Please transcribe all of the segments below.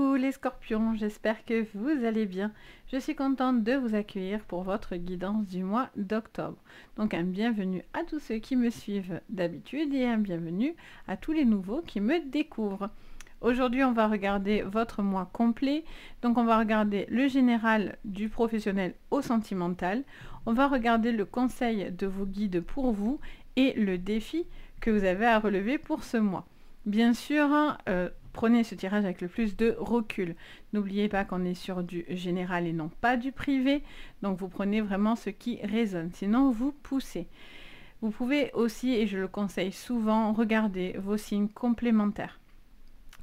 Coucou les scorpions, j'espère que vous allez bien. Je suis contente de vous accueillir pour votre guidance du mois d'octobre. Donc un bienvenue à tous ceux qui me suivent d'habitude et un bienvenue à tous les nouveaux qui me découvrent. Aujourd'hui, on va regarder votre mois complet. Donc on va regarder le général du professionnel au sentimental. On va regarder le conseil de vos guides pour vous et le défi que vous avez à relever pour ce mois. Bien sûr, prenez ce tirage avec le plus de recul. N'oubliez pas qu'on est sur du général et non pas du privé. Donc vous prenez vraiment ce qui résonne. Sinon, vous poussez. Vous pouvez aussi, et je le conseille souvent, regarder vos signes complémentaires.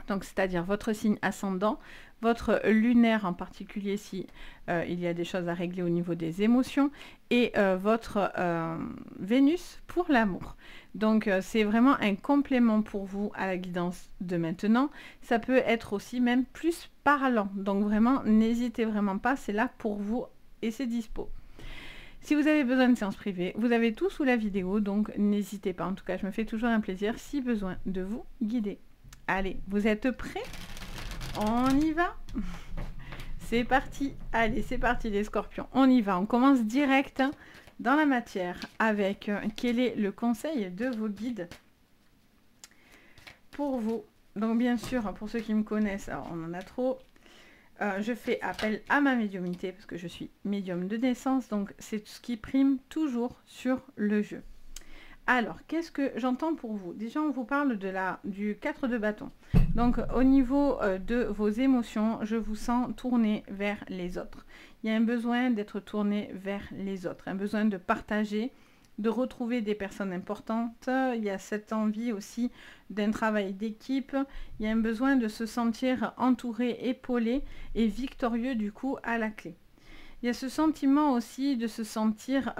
Donc c'est-à-dire votre signe ascendant, votre lunaire en particulier si il y a des choses à régler au niveau des émotions, et votre Vénus pour l'amour. Donc c'est vraiment un complément pour vous à la guidance de maintenant. Ça peut être aussi même plus parlant. Donc vraiment, n'hésitez vraiment pas, c'est là pour vous et c'est dispo. Si vous avez besoin de séances privées, vous avez tout sous la vidéo, donc n'hésitez pas. En tout cas, je me fais toujours un plaisir si besoin de vous guider. Allez, vous êtes prêts? On y va? C'est parti. Allez, c'est parti les scorpions. On y va. On commence direct dans la matière avec quel est le conseil de vos guides pour vous. Donc bien sûr, pour ceux qui me connaissent, alors on en a trop. Je fais appel à ma médiumnité parce que je suis médium de naissance. Donc c'est ce qui prime toujours sur le jeu. Alors, qu'est-ce que j'entends pour vous? Déjà, on vous parle du 4 de bâton. Donc, au niveau de vos émotions, je vous sens tourner vers les autres. Il y a un besoin d'être tourné vers les autres, un besoin de partager, de retrouver des personnes importantes. Il y a cette envie aussi d'un travail d'équipe. Il y a un besoin de se sentir entouré, épaulé et victorieux du coup à la clé. Il y a ce sentiment aussi de se sentir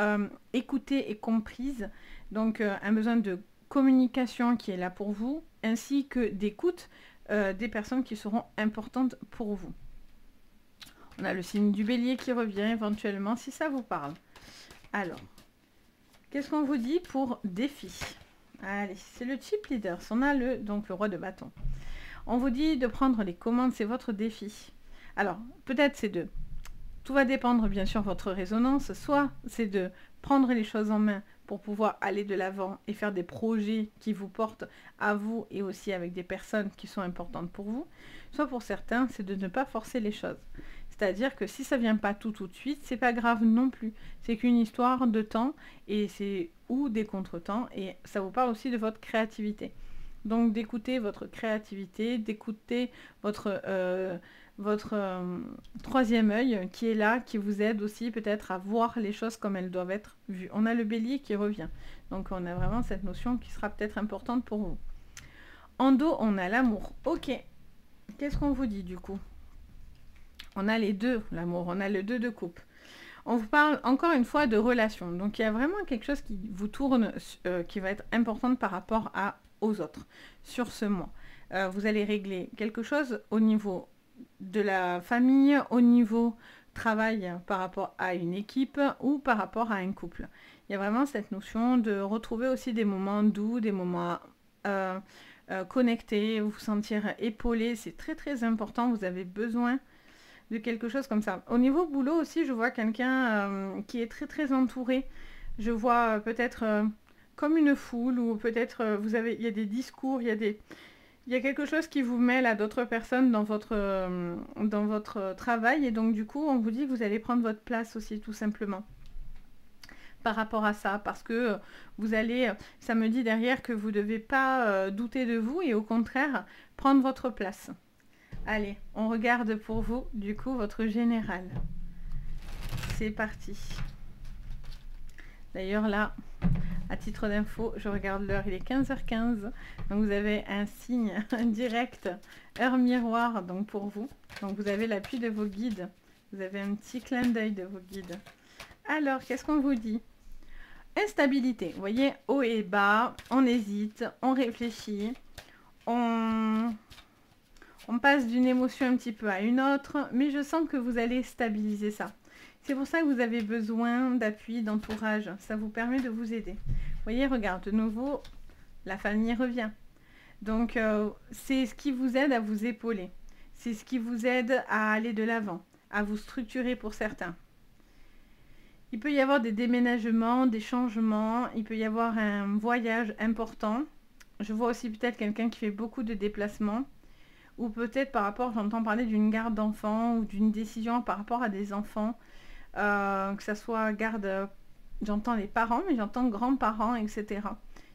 écoutée et comprise. Donc un besoin de communication qui est là pour vous, ainsi que d'écoute des personnes qui seront importantes pour vous. On a le signe du bélier qui revient éventuellement si ça vous parle. Alors, qu'est-ce qu'on vous dit pour défi? Allez, c'est le chip leader. On a donc le roi de bâton. On vous dit de prendre les commandes, c'est votre défi. Alors, peut-être c'est de... Tout va dépendre bien sûr de votre résonance. Soit c'est de prendre les choses en main pour pouvoir aller de l'avant et faire des projets qui vous portent à vous et aussi avec des personnes qui sont importantes pour vous. Soit pour certains, c'est de ne pas forcer les choses. C'est-à-dire que si ça ne vient pas tout de suite, c'est pas grave non plus. C'est qu'une histoire de temps et c'est ou des contretemps et ça vous parle aussi de votre créativité. Donc d'écouter votre créativité, d'écouter votre troisième œil qui est là, qui vous aide aussi peut-être à voir les choses comme elles doivent être vues. On a le bélier qui revient. Donc on a vraiment cette notion qui sera peut-être importante pour vous. En dos, on a l'amour. Ok. Qu'est-ce qu'on vous dit du coup? On a les deux, l'amour. On a le 2 de coupe. On vous parle encore une fois de relation. Donc il y a vraiment quelque chose qui vous tourne, qui va être importante par rapport aux autres sur ce mois. Vous allez régler quelque chose au niveau de la famille, au niveau travail par rapport à une équipe ou par rapport à un couple. Il y a vraiment cette notion de retrouver aussi des moments doux, des moments connectés, vous sentir épaulé, c'est très très important, vous avez besoin de quelque chose comme ça. Au niveau boulot aussi, je vois quelqu'un qui est très très entouré, je vois peut-être comme une foule ou peut-être il y a des discours, il y a quelque chose qui vous mêle à d'autres personnes dans votre travail et donc du coup on vous dit que vous allez prendre votre place aussi tout simplement par rapport à ça parce que ça me dit derrière que vous ne devez pas douter de vous et au contraire prendre votre place. Allez, on regarde pour vous du coup votre général. C'est parti. D'ailleurs là, à titre d'info, je regarde l'heure, il est 15h15. Donc vous avez un signe direct, heure miroir donc pour vous. Donc vous avez l'appui de vos guides. Vous avez un petit clin d'œil de vos guides. Alors, qu'est-ce qu'on vous dit? Instabilité. Vous voyez, haut et bas, on hésite, on réfléchit, on passe d'une émotion un petit peu à une autre, mais je sens que vous allez stabiliser ça. C'est pour ça que vous avez besoin d'appui, d'entourage. Ça vous permet de vous aider. Vous voyez, regarde, de nouveau, la famille revient. Donc, c'est ce qui vous aide à vous épauler. C'est ce qui vous aide à aller de l'avant, à vous structurer pour certains. Il peut y avoir des déménagements, des changements, il peut y avoir un voyage important. Je vois aussi peut-être quelqu'un qui fait beaucoup de déplacements. Ou peut-être par rapport, j'entends parler d'une garde d'enfants ou d'une décision par rapport à des enfants. Que ça soit garde, j'entends les parents, mais j'entends grands-parents, etc.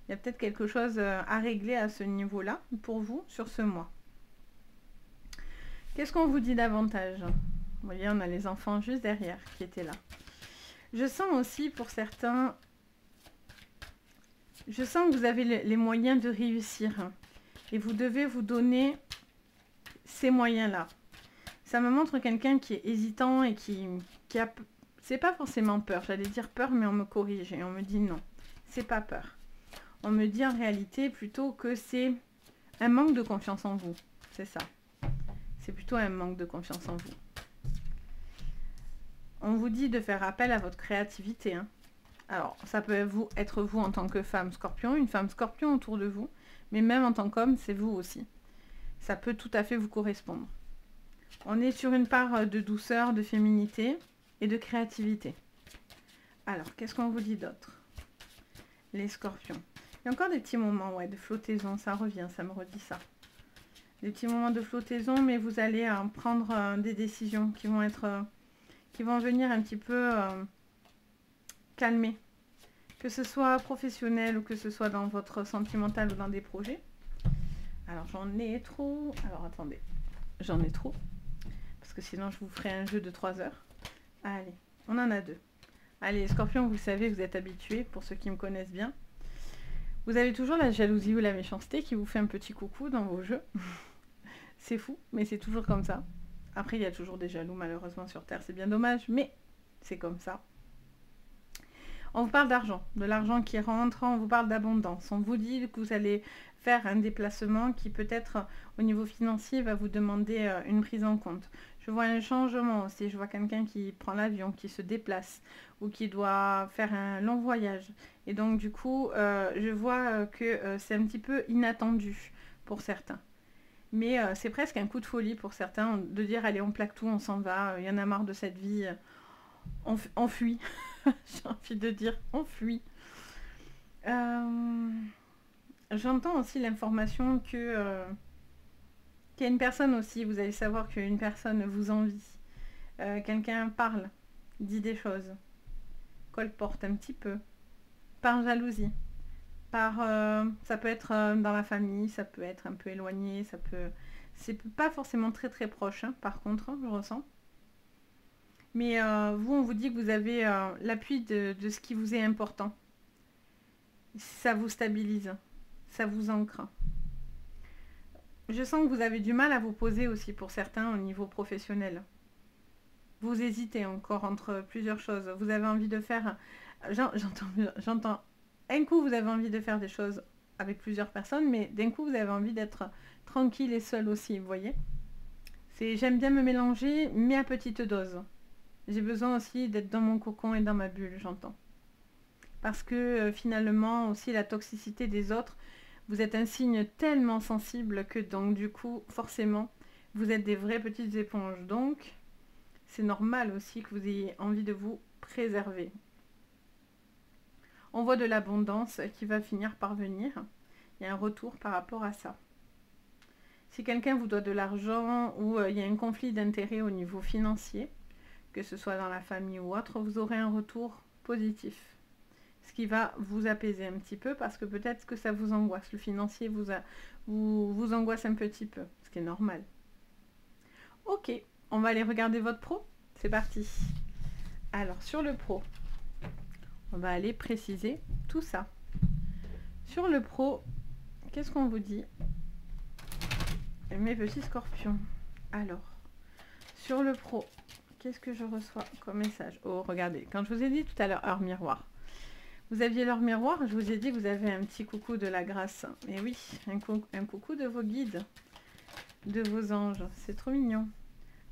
Il y a peut-être quelque chose à régler à ce niveau-là pour vous sur ce mois. Qu'est-ce qu'on vous dit davantage? Vous voyez, on a les enfants juste derrière qui étaient là. Je sens aussi pour certains, je sens que vous avez les moyens de réussir. Et vous devez vous donner ces moyens-là. Ça me montre quelqu'un qui est hésitant et qui a... C'est pas forcément peur, j'allais dire peur, mais on me corrige et on me dit non, c'est pas peur. On me dit en réalité plutôt que c'est un manque de confiance en vous. C'est ça. C'est plutôt un manque de confiance en vous. On vous dit de faire appel à votre créativité. Hein. Alors, ça peut être vous en tant que femme scorpion, une femme scorpion autour de vous, mais même en tant qu'homme, c'est vous aussi. Ça peut tout à fait vous correspondre. On est sur une part de douceur, de féminité et de créativité. Alors, qu'est-ce qu'on vous dit d'autre? Les scorpions. Il y a encore des petits moments de flottaison, ça revient, ça me redit ça. Des petits moments de flottaison, mais vous allez prendre des décisions qui vont venir un petit peu calmer. Que ce soit professionnel ou que ce soit dans votre sentimental ou dans des projets. Alors, j'en ai trop. Alors, attendez. J'en ai trop. Parce que sinon, je vous ferai un jeu de 3 heures. Allez, on en a 2. Allez, les scorpions, vous savez, vous êtes habitués, pour ceux qui me connaissent bien. Vous avez toujours la jalousie ou la méchanceté qui vous fait un petit coucou dans vos jeux. C'est fou, mais c'est toujours comme ça. Après, il y a toujours des jaloux, malheureusement, sur Terre. C'est bien dommage, mais c'est comme ça. On vous parle d'argent, de l'argent qui rentre, on vous parle d'abondance. On vous dit que vous allez faire un déplacement qui peut-être au niveau financier va vous demander une prise en compte. Je vois un changement aussi, je vois quelqu'un qui prend l'avion, qui se déplace ou qui doit faire un long voyage. Et donc du coup, je vois que c'est un petit peu inattendu pour certains. Mais c'est presque un coup de folie pour certains de dire allez on plaque tout, on s'en va, il y en a marre de cette vie, on fuit. J'ai envie de dire on fuit. J'entends aussi l'information que qu'il y a une personne aussi, vous allez savoir qu'une personne vous envie. Quelqu'un parle, dit des choses, colporte un petit peu, par jalousie. Ça peut être dans la famille, ça peut être un peu éloigné, c'est pas forcément très très proche, hein, par contre, hein, je ressens. Mais vous, on vous dit que vous avez l'appui de ce qui vous est important. Ça vous stabilise, ça vous ancre. Je sens que vous avez du mal à vous poser aussi pour certains au niveau professionnel. Vous hésitez encore entre plusieurs choses. Vous avez envie de faire... J'entends... Un coup, vous avez envie de faire des choses avec plusieurs personnes, mais d'un coup, vous avez envie d'être tranquille et seul aussi, vous voyez. J'aime bien me mélanger, mais à petite dose. J'ai besoin aussi d'être dans mon cocon et dans ma bulle, j'entends. Parce que finalement, aussi, la toxicité des autres, vous êtes un signe tellement sensible que donc, du coup, forcément, vous êtes des vraies petites éponges. Donc, c'est normal aussi que vous ayez envie de vous préserver. On voit de l'abondance qui va finir par venir. Il y a un retour par rapport à ça. Si quelqu'un vous doit de l'argent ou il y a un conflit d'intérêts au niveau financier, que ce soit dans la famille ou autre, vous aurez un retour positif. Ce qui va vous apaiser un petit peu parce que peut-être que ça vous angoisse. Le financier vous angoisse un petit peu, ce qui est normal. Ok, on va aller regarder votre pro. C'est parti. Alors, sur le pro, on va aller préciser tout ça. Sur le pro, qu'est-ce qu'on vous dit? Mes petits scorpions. Alors, sur le pro, qu'est-ce que je reçois comme message? Oh, regardez, quand je vous ai dit tout à l'heure, heure miroir. Vous aviez l'heure miroir, je vous ai dit que vous avez un petit coucou de la grâce. Et oui, un coucou de vos guides, de vos anges. C'est trop mignon.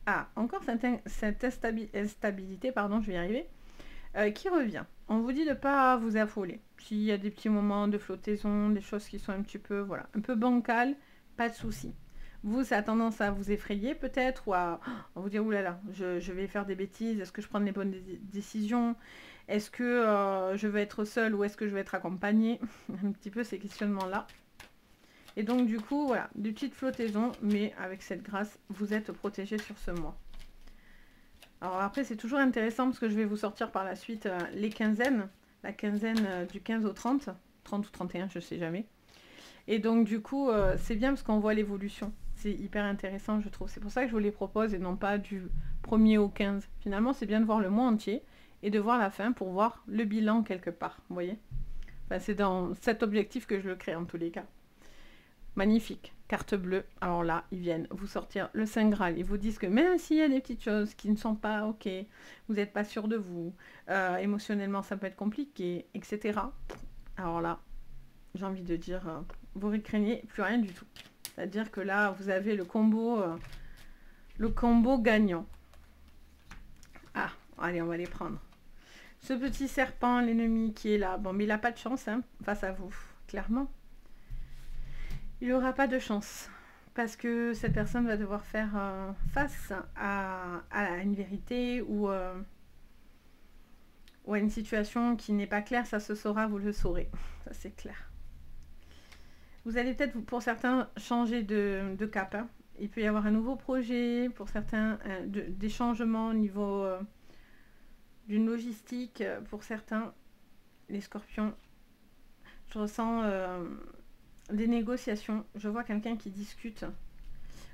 Ah, encore cette instabilité, pardon, je vais y arriver, qui revient. On vous dit de ne pas vous affoler. S'il y a des petits moments de flottaison, des choses qui sont un petit peu, voilà, un peu bancales, pas de souci. Vous, ça a tendance à vous effrayer peut-être, ou à vous dire, oulala, je vais faire des bêtises, est-ce que je prends les bonnes décisions? Est-ce que je vais être seule ou est-ce que je vais être accompagnée? Un petit peu ces questionnements-là. Et donc du coup, voilà, des petites flottaisons, mais avec cette grâce, vous êtes protégé sur ce mois. Alors après, c'est toujours intéressant parce que je vais vous sortir par la suite les quinzaines. La quinzaine du 15 au 30, 30 ou 31, je ne sais jamais. Et donc du coup, c'est bien parce qu'on voit l'évolution. C'est hyper intéressant, je trouve. C'est pour ça que je vous les propose et non pas du 1er au 15. Finalement, c'est bien de voir le mois entier et de voir la fin pour voir le bilan quelque part. Vous voyez, enfin, c'est dans cet objectif que je le crée en tous les cas. Magnifique, carte bleue. Alors là, ils viennent vous sortir le Saint Graal. Ils vous disent que même s'il y a des petites choses qui ne sont pas OK, vous n'êtes pas sûr de vous, émotionnellement ça peut être compliqué, etc. Alors là, j'ai envie de dire, vous ne craignez plus rien du tout. C'est-à-dire que là, vous avez le combo gagnant. Ah, allez, on va les prendre. Ce petit serpent, l'ennemi qui est là, bon, mais il n'a pas de chance hein, face à vous, clairement. Il n'aura pas de chance parce que cette personne va devoir faire face à une vérité ou à une situation qui n'est pas claire. Ça se saura, vous le saurez. Ça, c'est clair. Vous allez peut-être, pour certains, changer de cap. Hein. Il peut y avoir un nouveau projet, pour certains, des changements au niveau d'une logistique. Pour certains, les scorpions, je ressens... des négociations, je vois quelqu'un qui discute.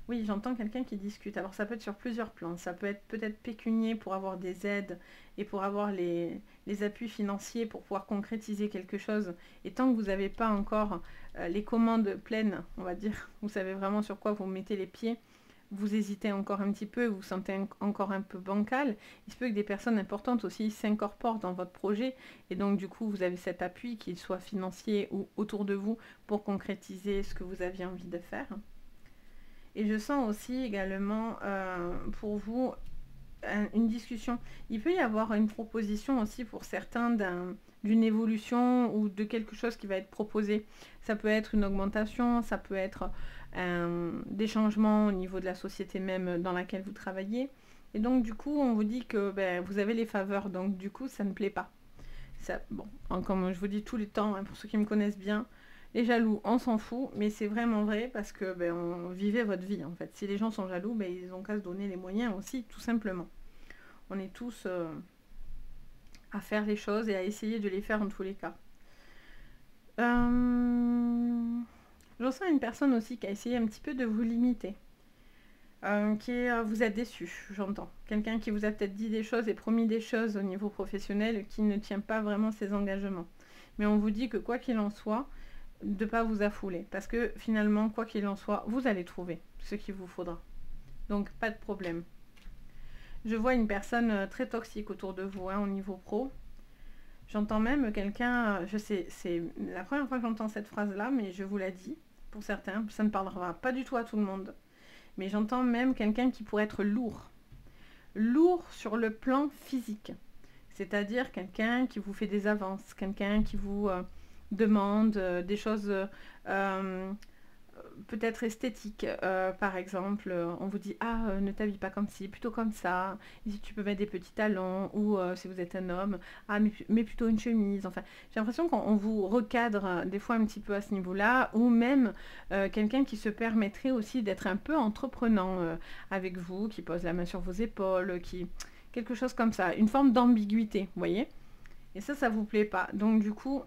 Oui, j'entends quelqu'un qui discute. Alors ça peut être sur plusieurs plans. Ça peut être peut-être pécunier pour avoir des aides et pour avoir les appuis financiers pour pouvoir concrétiser quelque chose. Et tant que vous n'avez pas encore les commandes pleines, on va dire, vous savez vraiment sur quoi vous mettez les pieds, vous hésitez encore un petit peu, vous vous sentez encore un peu bancal, il se peut que des personnes importantes aussi s'incorporent dans votre projet et donc du coup vous avez cet appui, qu'il soit financier ou autour de vous, pour concrétiser ce que vous aviez envie de faire. Et je sens aussi également pour vous une discussion. Il peut y avoir une proposition aussi pour certains d'une évolution ou de quelque chose qui va être proposé. Ça peut être une augmentation, ça peut être des changements au niveau de la société même dans laquelle vous travaillez. Et donc du coup, on vous dit que vous avez les faveurs, donc du coup, ça ne plaît pas. Ça, bon, comme je vous dis tout le temps, hein, pour ceux qui me connaissent bien, les jaloux, on s'en fout, mais c'est vraiment vrai parce que on vivait votre vie en fait. Si les gens sont jaloux, ils ont qu'à se donner les moyens aussi, tout simplement. On est tous à faire les choses et à essayer de les faire en tous les cas. Je sens une personne aussi qui a essayé un petit peu de vous limiter. Vous êtes déçu, j'entends. Quelqu'un qui vous a peut-être dit des choses et promis des choses au niveau professionnel qui ne tient pas vraiment ses engagements. Mais on vous dit que quoi qu'il en soit, de ne pas vous affouler. Parce que finalement, quoi qu'il en soit, vous allez trouver ce qu'il vous faudra. Donc, pas de problème. Je vois une personne très toxique autour de vous, hein, au niveau pro. J'entends même quelqu'un, je sais, c'est la première fois que j'entends cette phrase-là, mais je vous la dis, pour certains, ça ne parlera pas du tout à tout le monde. Mais j'entends même quelqu'un qui pourrait être lourd. Lourd sur le plan physique. C'est-à-dire quelqu'un qui vous fait des avances, quelqu'un qui vous demande des choses peut-être esthétiques. Par exemple, on vous dit « Ah, ne t'habille pas comme ci, plutôt comme ça. Et si tu peux mettre des petits talons. » Ou si vous êtes un homme, « Ah, mais plutôt une chemise. » Enfin, j'ai l'impression qu'on vous recadre des fois un petit peu à ce niveau-là. Ou même quelqu'un qui se permettrait aussi d'être un peu entreprenant avec vous, qui pose la main sur vos épaules, quelque chose comme ça. Une forme d'ambiguïté, vous voyez. Et ça vous plaît pas. Donc du coup,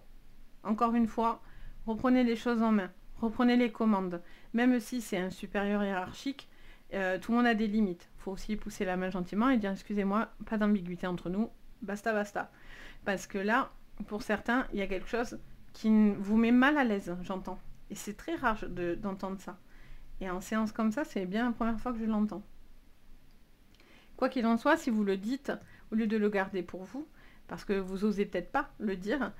encore une fois, reprenez les choses en main. Reprenez les commandes. Même si c'est un supérieur hiérarchique, tout le monde a des limites. Il faut aussi pousser la main gentiment et dire excusez-moi, pas d'ambiguïté entre nous, basta basta. Parce que là, pour certains, il y a quelque chose qui vous met mal à l'aise, j'entends. Et c'est très rare d'entendre ça. Et en séance comme ça, c'est bien la première fois que je l'entends. Quoi qu'il en soit, si vous le dites, au lieu de le garder pour vous, parce que vous osez peut-être pas le dire,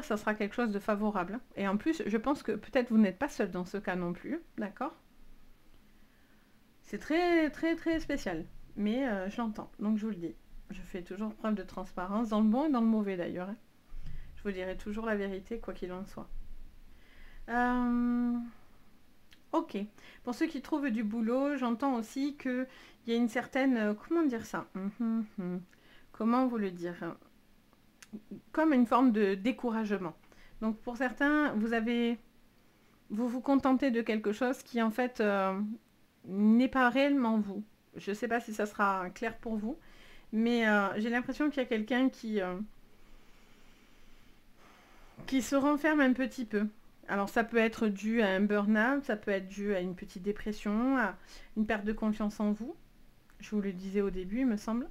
ça sera quelque chose de favorable. Et en plus, je pense que peut-être vous n'êtes pas seul dans ce cas non plus, d'accord? C'est très, très, très spécial, mais je l'entends, donc je vous le dis. Je fais toujours preuve de transparence, dans le bon et dans le mauvais d'ailleurs. Hein. Je vous dirai toujours la vérité, quoi qu'il en soit. Ok. Pour ceux qui trouvent du boulot, j'entends aussi qu'il y a une certaine... comment dire ça? Comment vous le dire? Comme une forme de découragement. Donc pour certains, vous vous contentez de quelque chose qui en fait n'est pas réellement vous. Je ne sais pas si ça sera clair pour vous, mais j'ai l'impression qu'il y a quelqu'un qui se renferme un petit peu. Alors ça peut être dû à un burn-out, ça peut être dû à une petite dépression, à une perte de confiance en vous. Je vous le disais au début, il me semble.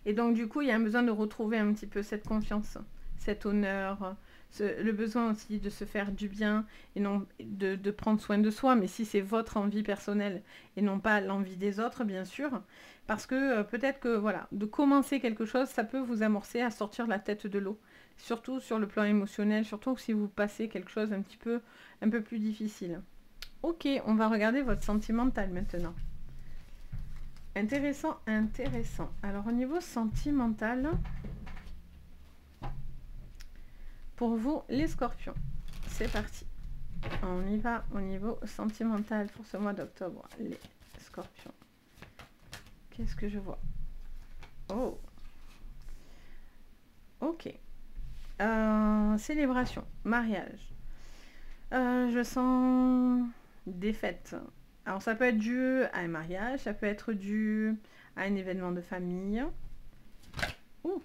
Et donc du coup, il y a un besoin de retrouver un petit peu cette confiance, cet honneur, le besoin aussi de se faire du bien et non de prendre soin de soi, mais si c'est votre envie personnelle et non pas l'envie des autres, bien sûr. Parce que peut-être que voilà, de commencer quelque chose, ça peut vous amorcer à sortir la tête de l'eau. Surtout sur le plan émotionnel, surtout si vous passez quelque chose un peu plus difficile. Ok, on va regarder votre sentimental maintenant. Intéressant, intéressant. Alors au niveau sentimental, pour vous les scorpions, c'est parti. On y va au niveau sentimental pour ce mois d'octobre, les scorpions. Qu'est-ce que je vois? Oh, ok. Célébration, mariage. Je sens des fêtes. Alors ça peut être dû à un mariage, ça peut être dû à un événement de famille. Ouh,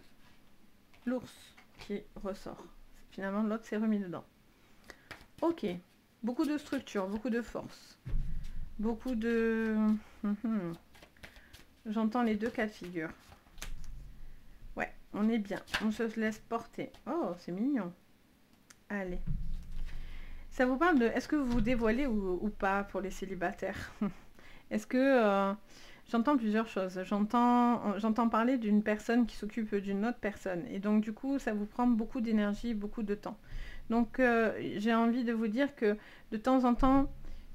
l'ours qui ressort. Finalement, l'autre s'est remis dedans. Ok, beaucoup de structure, beaucoup de force. Beaucoup de... J'entends les deux cas de figure. Ouais, on est bien. On se laisse porter. Oh, c'est mignon. Allez. Ça vous parle de... Est-ce que vous vous dévoilez ou pas pour les célibataires? Est-ce que... j'entends plusieurs choses. J'entends parler d'une personne qui s'occupe d'une autre personne. Et donc, du coup, ça vous prend beaucoup d'énergie, beaucoup de temps. Donc, j'ai envie de vous dire que de temps en temps,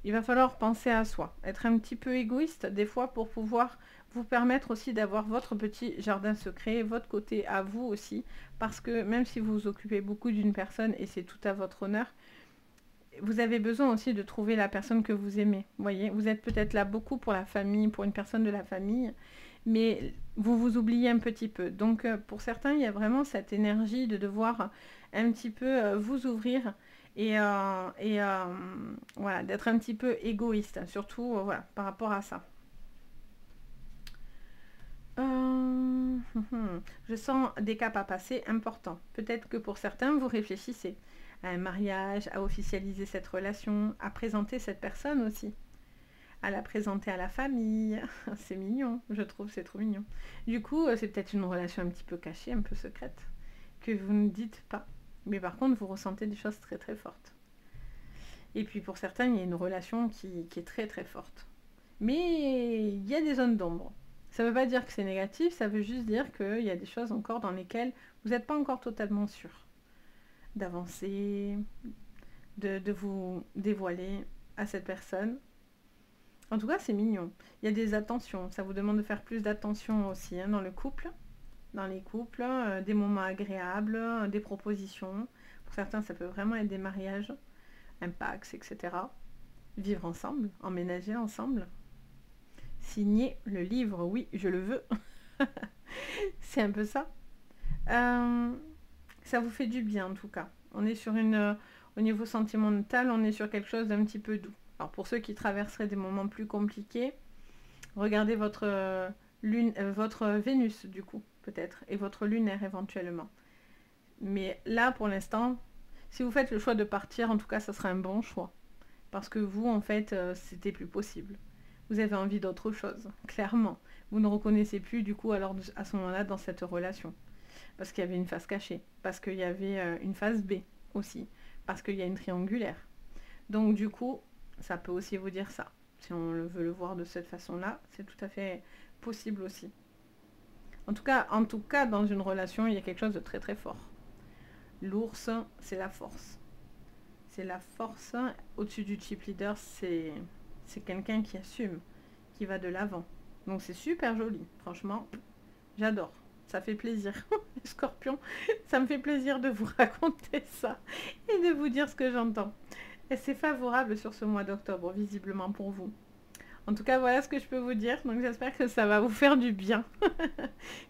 il va falloir penser à soi. Être un petit peu égoïste, des fois, pour pouvoir vous permettre aussi d'avoir votre petit jardin secret, votre côté à vous aussi. Parce que même si vous vous occupez beaucoup d'une personne, et c'est tout à votre honneur, vous avez besoin aussi de trouver la personne que vous aimez. Vous voyez, vous êtes peut-être là beaucoup pour la famille, pour une personne de la famille, mais vous vous oubliez un petit peu. Donc pour certains, il y a vraiment cette énergie de devoir un petit peu vous ouvrir et voilà, d'être un petit peu égoïste, surtout voilà, par rapport à ça. Je sens des caps à passer importants. Peut-être que pour certains, vous réfléchissez à un mariage, à officialiser cette relation, à présenter cette personne aussi, à la présenter à la famille. C'est mignon, je trouve, c'est trop mignon. Du coup, c'est peut-être une relation un petit peu cachée, un peu secrète, que vous ne dites pas. Mais par contre, vous ressentez des choses très très fortes. Et puis pour certains, il y a une relation qui est très très forte. Mais il y a des zones d'ombre. Ça ne veut pas dire que c'est négatif, ça veut juste dire qu'il y a des choses encore dans lesquelles vous n'êtes pas encore totalement sûr d'avancer, de vous dévoiler à cette personne. En tout cas, c'est mignon. Il y a des attentions. Ça vous demande de faire plus d'attention aussi dans le couple. Dans les couples, des moments agréables, des propositions. Pour certains, ça peut vraiment être des mariages, un pax, etc. Vivre ensemble, emménager ensemble. Signer le livre, oui, je le veux. C'est un peu ça. Ça vous fait du bien en tout cas. On est sur au niveau sentimental, on est sur quelque chose d'un petit peu doux. Alors pour ceux qui traverseraient des moments plus compliqués, regardez votre Vénus du coup, peut-être, et votre lunaire éventuellement. Mais là, pour l'instant, si vous faites le choix de partir, en tout cas, ça sera un bon choix. Parce que vous, en fait, c'était plus possible. Vous avez envie d'autre chose, clairement. Vous ne reconnaissez plus, du coup, alors à ce moment-là, dans cette relation. Parce qu'il y avait une face cachée. Parce qu'il y avait une face B aussi. Parce qu'il y a une triangulaire. Donc, du coup, ça peut aussi vous dire ça. Si on veut le voir de cette façon-là, c'est tout à fait possible aussi. En tout cas, dans une relation, il y a quelque chose de très très fort. L'ours, c'est la force. C'est la force. Au-dessus du chip leader, c'est quelqu'un qui assume, qui va de l'avant. Donc c'est super joli. Franchement, j'adore. Ça fait plaisir. Les scorpions, ça me fait plaisir de vous raconter ça et de vous dire ce que j'entends. c'est favorable sur ce mois d'octobre, visiblement pour vous. En tout cas, voilà ce que je peux vous dire. Donc j'espère que ça va vous faire du bien,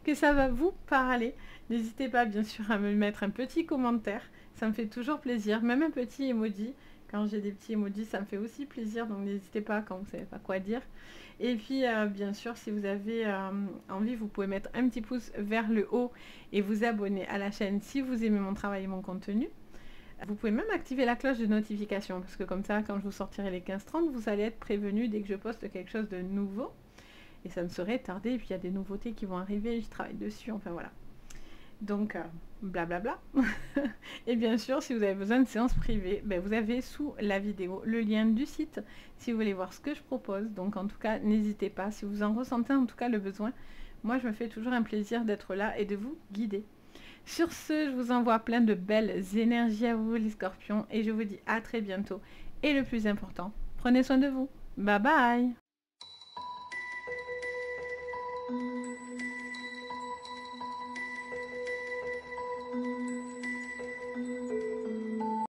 que ça va vous parler. N'hésitez pas bien sûr à me mettre un petit commentaire. Ça me fait toujours plaisir. Même un petit emoji. Quand j'ai des petits emojis, ça me fait aussi plaisir. Donc n'hésitez pas quand vous ne savez pas quoi dire. Et puis bien sûr, si vous avez envie, vous pouvez mettre un petit pouce vers le haut et vous abonner à la chaîne si vous aimez mon travail et mon contenu. Vous pouvez même activer la cloche de notification parce que comme ça, quand je vous sortirai les 15-30, vous allez être prévenu dès que je poste quelque chose de nouveau. Et ça ne saurait tarder. Et puis il y a des nouveautés qui vont arriver, je travaille dessus, enfin voilà. Donc, blablabla. Et bien sûr, si vous avez besoin de séances privées, ben, vous avez sous la vidéo le lien du site si vous voulez voir ce que je propose. Donc en tout cas, n'hésitez pas. Si vous en ressentez en tout cas le besoin, moi je me fais toujours un plaisir d'être là et de vous guider. Sur ce, je vous envoie plein de belles énergies à vous les scorpions et je vous dis à très bientôt. Et le plus important, prenez soin de vous. Bye bye!